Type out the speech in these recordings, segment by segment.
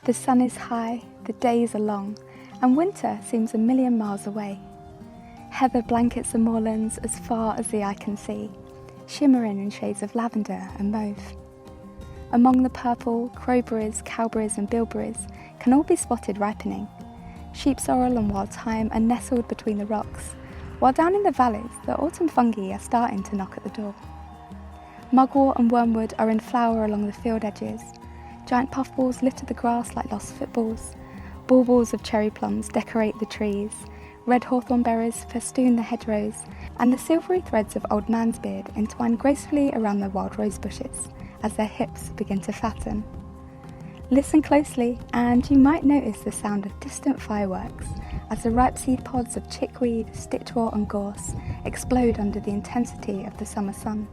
The sun is high, the days are long, and winter seems a million miles away. Heather blankets the moorlands as far as the eye can see, shimmering in shades of lavender and mauve. Among the purple, crowberries, cowberries and bilberries can all be spotted ripening. Sheep sorrel and wild thyme are nestled between the rocks, while down in the valleys the autumn fungi are starting to knock at the door. Mugwort and wormwood are in flower along the field edges. Giant puffballs litter the grass like lost footballs. Baubles of cherry plums decorate the trees. Red hawthorn berries festoon the hedgerows, and the silvery threads of old man's beard entwine gracefully around the wild rose bushes as their hips begin to fatten. Listen closely and you might notice the sound of distant fireworks as the ripe seed pods of chickweed, stitchwort and gorse explode under the intensity of the summer sun.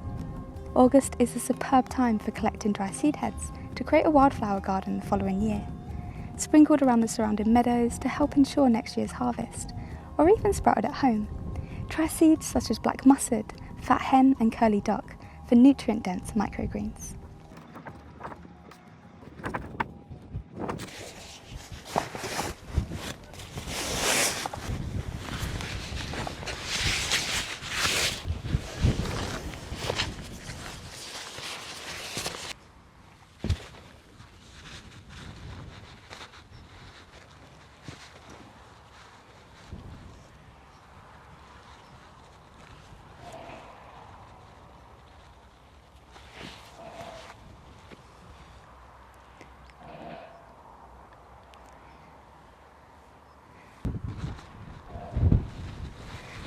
August is a superb time for collecting dry seed heads to create a wildflower garden the following year, sprinkled around the surrounding meadows to help ensure next year's harvest, or even sprouted at home. Try seeds such as black mustard, fat hen and curly dock for nutrient-dense microgreens.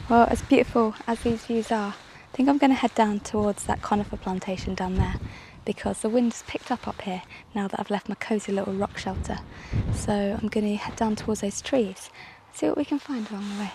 Well, as beautiful as these views are, I think I'm going to head down towards that conifer plantation down there because the wind's picked up here now that I've left my cosy little rock shelter. So I'm going to head down towards those trees, see what we can find along the way.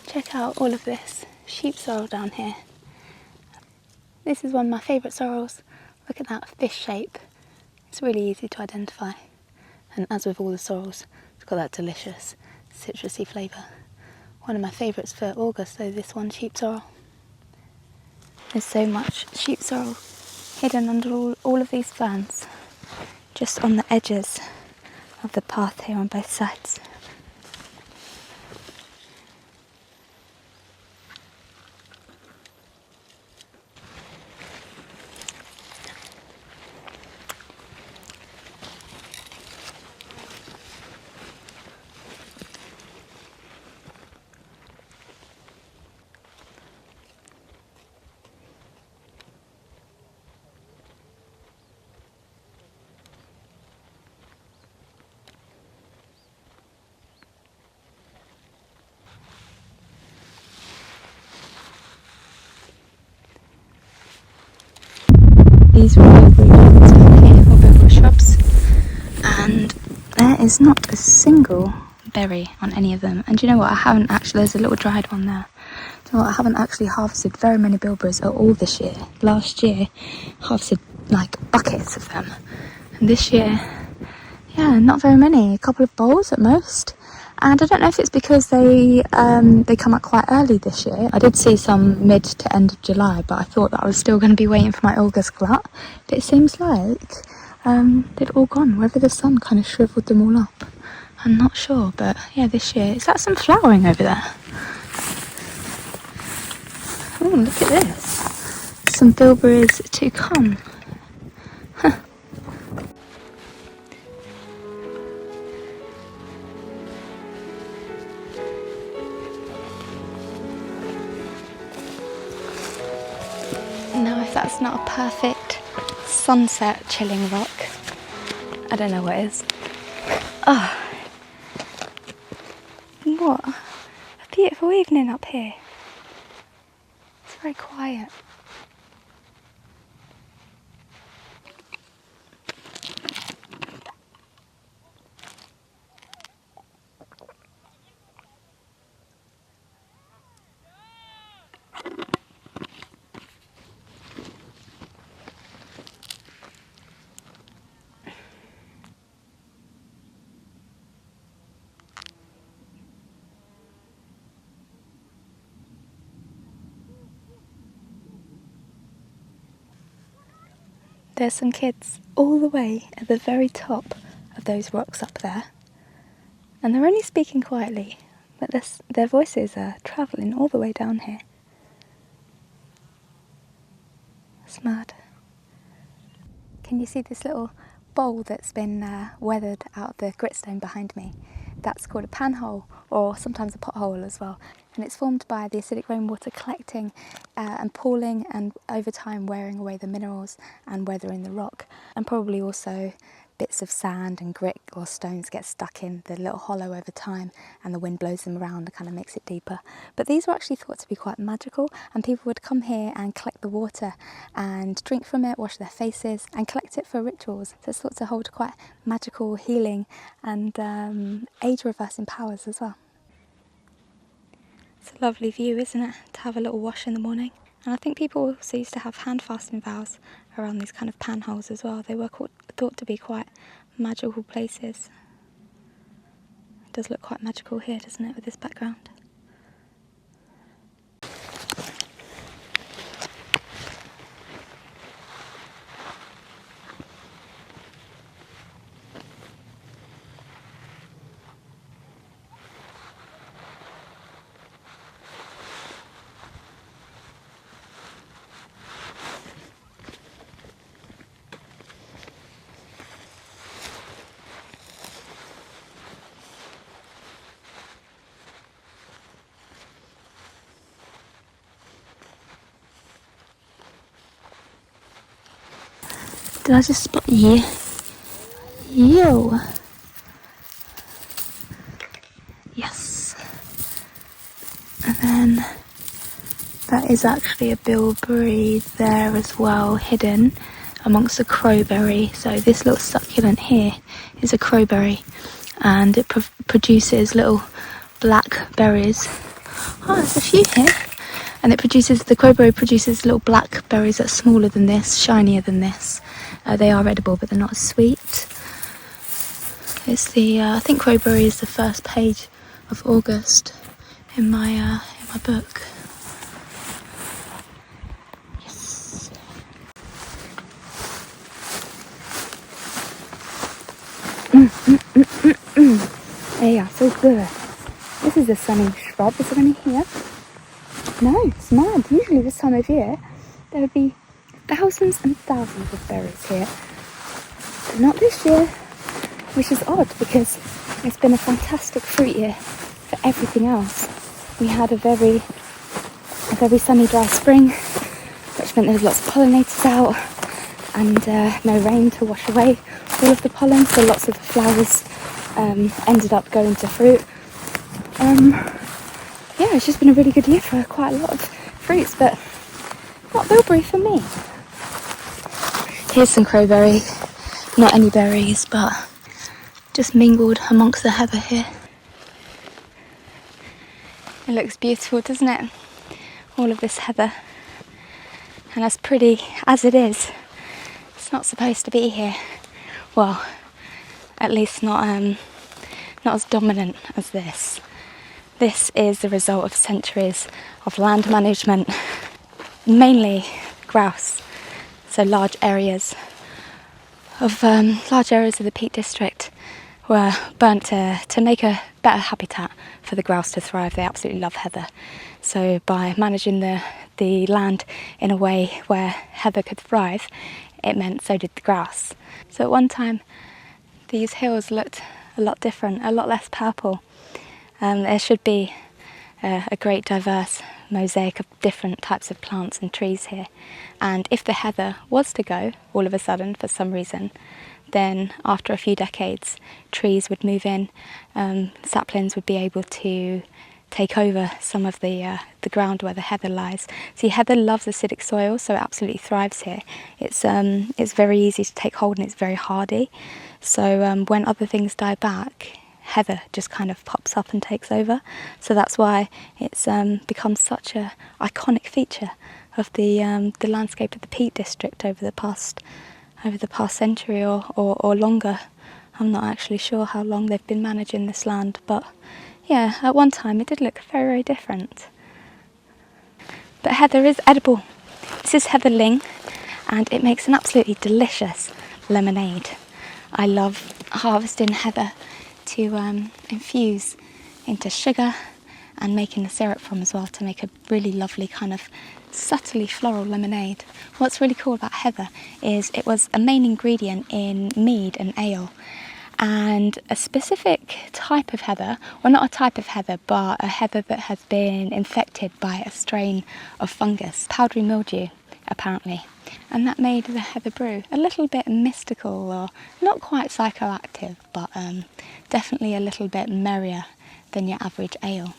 Check out all of this sheep sorrel down here. This is one of my favourite sorrels. Look at that fish shape. It's really easy to identify. And as with all the sorrels, it's got that delicious citrusy flavour. One of my favourites for August though, this one, sheep sorrel. There's so much sheep sorrel hidden under all of these ferns, just on the edges of the path here on both sides. These royal breeders down here are both shrubs, and there is not a single berry on any of them. And do you know what? I haven't actually, there's a little dried one there. Do you know what? I haven't actually harvested very many bilberries at all this year. Last year, harvested like buckets of them. And this year, yeah, not very many. A couple of bowls at most. And I don't know if it's because they come out quite early this year. I did see some mid to end of July, but I thought that I was still going to be waiting for my August glut. But it seems like they've all gone, whether the sun kind of shriveled them all up. I'm not sure, but yeah, this year. Is that some flowering over there? Oh, look at this. Some bilberries to come. Huh. that's not a perfect sunset chilling rock, I don't know what is. Oh, what a beautiful evening up here. It's very quiet. There's some kids all the way at the very top of those rocks up there, and they're only speaking quietly, but their voices are travelling all the way down here. It's mad. Can you see this little bowl that's been weathered out of the gritstone behind me? That's called a panhole, or sometimes a pothole as well. And it's formed by the acidic rainwater collecting and pooling, and over time wearing away the minerals and weathering the rock. And probably also bits of sand and grit or stones get stuck in the little hollow over time, and the wind blows them around and kind of makes it deeper. But these were actually thought to be quite magical, and people would come here and collect the water and drink from it, wash their faces and collect it for rituals. So it's thought to hold quite magical healing and age reversing powers as well. It's a lovely view, isn't it, to have a little wash in the morning. And I think people also used to have hand fasting vows around these kind of panholes as well. They were thought to be quite magical places. It does look quite magical here, doesn't it, with this background? Did I just spot you? Yo! Yes. And then that is actually a bilberry there as well, hidden amongst the crowberry. So this little succulent here is a crowberry, and it produces little black berries. Oh, there's a few here. And the crowberry produces little black berries that are smaller than this, shinier than this. They are edible, but they're not as sweet. It's I think crowberry is the first page of August in my book. Yes. Yeah, so good. This is a sunny shrub. Is there any here? No, it's mad. Usually this time of year there would be thousands and thousands of berries here. But not this year, which is odd because it's been a fantastic fruit year for everything else. We had a very sunny, dry spring, which meant there was lots of pollinators out and no rain to wash away all of the pollen, so lots of the flowers ended up going to fruit. Yeah, it's just been a really good year for quite a lot of fruits, but not bilberry for me. Here's some crowberry, not any berries, but just mingled amongst the heather here. It looks beautiful, doesn't it? All of this heather. And as pretty as it is, it's not supposed to be here. Well, at least not as dominant as this. This is the result of centuries of land management, mainly grouse. So large areas of the Peak District were burnt to make a better habitat for the grouse to thrive. They absolutely love heather. So by managing the land in a way where heather could thrive, it meant so did the grouse. So at one time, these hills looked a lot different, a lot less purple. There should be a great diverse mosaic of different types of plants and trees here. And if the heather was to go all of a sudden for some reason, then after a few decades trees would move in, saplings would be able to take over some of the ground where the heather lies. See, heather loves acidic soil, so it absolutely thrives here. It's very easy to take hold and it's very hardy. So when other things die back, heather just kind of pops up and takes over. So that's why it's become such a iconic feature of the landscape of the Peak District over the past century or longer. I'm not actually sure how long they've been managing this land, but yeah, at one time it did look very, very different. But heather is edible. This is heather ling, and it makes an absolutely delicious lemonade. I love harvesting heather to infuse into sugar and making the syrup from as well to make a really lovely kind of subtly floral lemonade. What's really cool about heather is it was a main ingredient in mead and ale. And a specific type of heather, well, not a type of heather, but a heather that has been infected by a strain of fungus, powdery mildew, apparently. And that made the heather brew a little bit mystical, or not quite psychoactive, but definitely a little bit merrier than your average ale.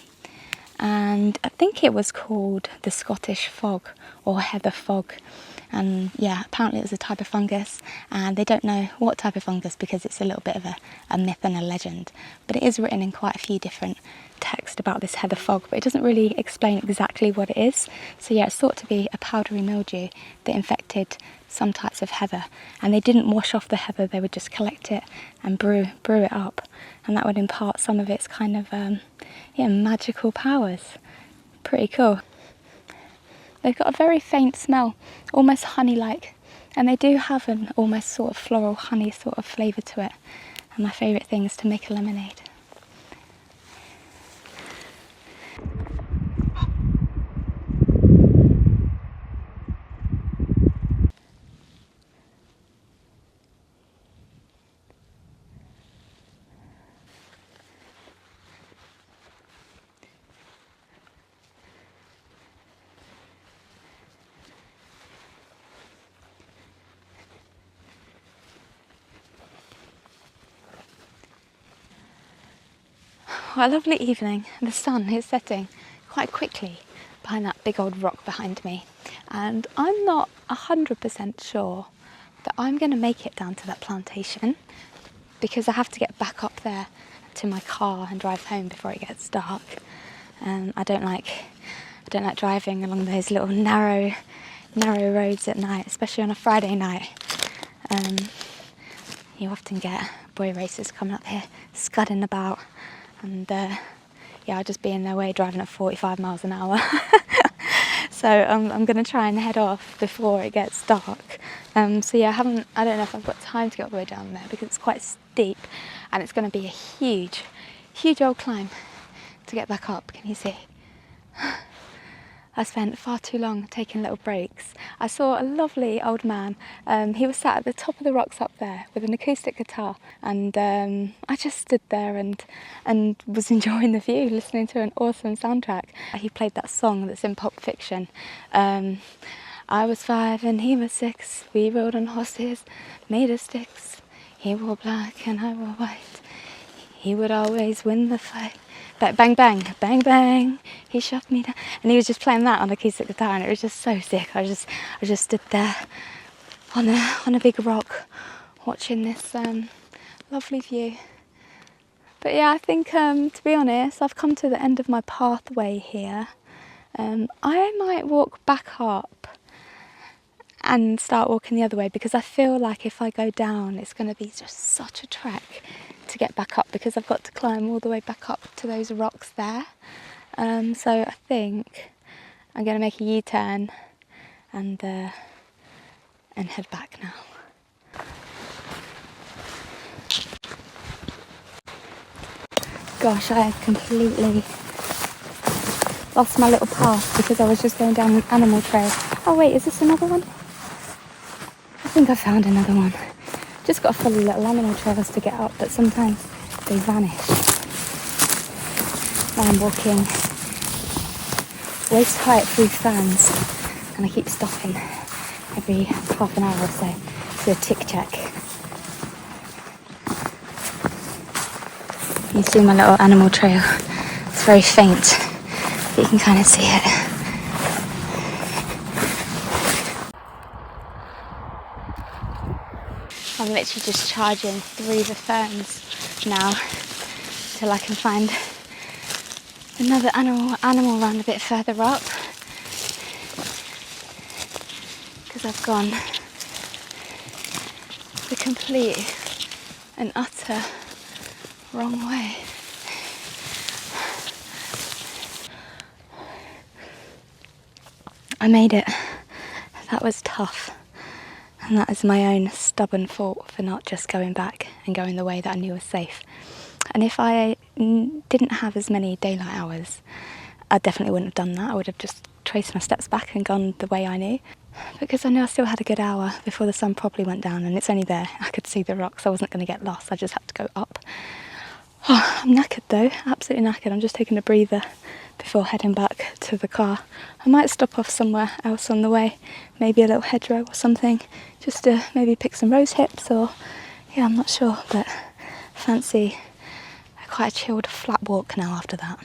And I think it was called the Scottish fog, or heather fog. And yeah, apparently it was a type of fungus, and they don't know what type of fungus because it's a little bit of a myth and a legend. But it is written in quite a few different texts about this heather fog, but it doesn't really explain exactly what it is. So yeah, it's thought to be a powdery mildew that infected some types of heather, and they didn't wash off the heather, they would just collect it and brew it up, and that would impart some of its kind of magical powers. Pretty cool. They've got a very faint smell, almost honey-like, and they do have an almost sort of floral honey sort of flavour to it. And my favourite thing is to make a lemonade. What a lovely evening. The sun is setting quite quickly behind that big old rock behind me, and I'm not 100% sure that I'm going to make it down to that plantation because I have to get back up there to my car and drive home before it gets dark. I don't like driving along those little narrow roads at night, especially on a Friday night. You often get boy racers coming up here scudding about, and I'll just be in their way driving at 45 miles an hour. So I'm going to try and head off before it gets dark. I don't know if I've got time to get all the way down there because it's quite steep, and it's going to be a huge old climb to get back up. Can you see? I spent far too long taking little breaks. I saw a lovely old man. He was sat at the top of the rocks up there with an acoustic guitar, and I just stood there and was enjoying the view, listening to an awesome soundtrack. He played that song that's in Pulp Fiction. I was 5 and he was 6. We rode on horses made of sticks. He wore black and I wore white. He would always win the fight. But bang, bang, bang, bang, he shoved me down. And he was just playing that on acoustic guitar, and it was just so sick. I just stood there on a big rock watching this lovely view. But yeah, I think, to be honest, I've come to the end of my pathway here. I might walk back up and start walking the other way, because I feel like if I go down, it's going to be just such a trek to get back up, because I've got to climb all the way back up to those rocks there. So I think I'm going to make a U-turn and head back now. Gosh, I completely lost my little path because I was just going down an animal trail. Oh wait, is this another one? I think I found another one. Just got to follow little animal trails to get up, but sometimes they vanish. Now I'm walking waist height through ferns, and I keep stopping every half an hour or so to do a tick check. You see my little animal trail. It's very faint, but you can kind of see it. I'm literally just charging through the ferns now till I can find another animal run a bit further up, because I've gone the complete and utter wrong way. I made it. That was tough, and that is my own stubborn fault for not just going back and going the way that I knew was safe. And if I didn't have as many daylight hours, I definitely wouldn't have done that. I would have just traced my steps back and gone the way I knew, because I knew I still had a good hour before the sun properly went down, and it's only there. I could see the rocks. I wasn't going to get lost. I just had to go up. Oh, I'm knackered though, absolutely knackered. I'm just taking a breather before heading back to the car. I might stop off somewhere else on the way, maybe a little hedgerow or something, just to maybe pick some rose hips, or yeah, I'm not sure, but fancy quite a chilled flat walk now after that.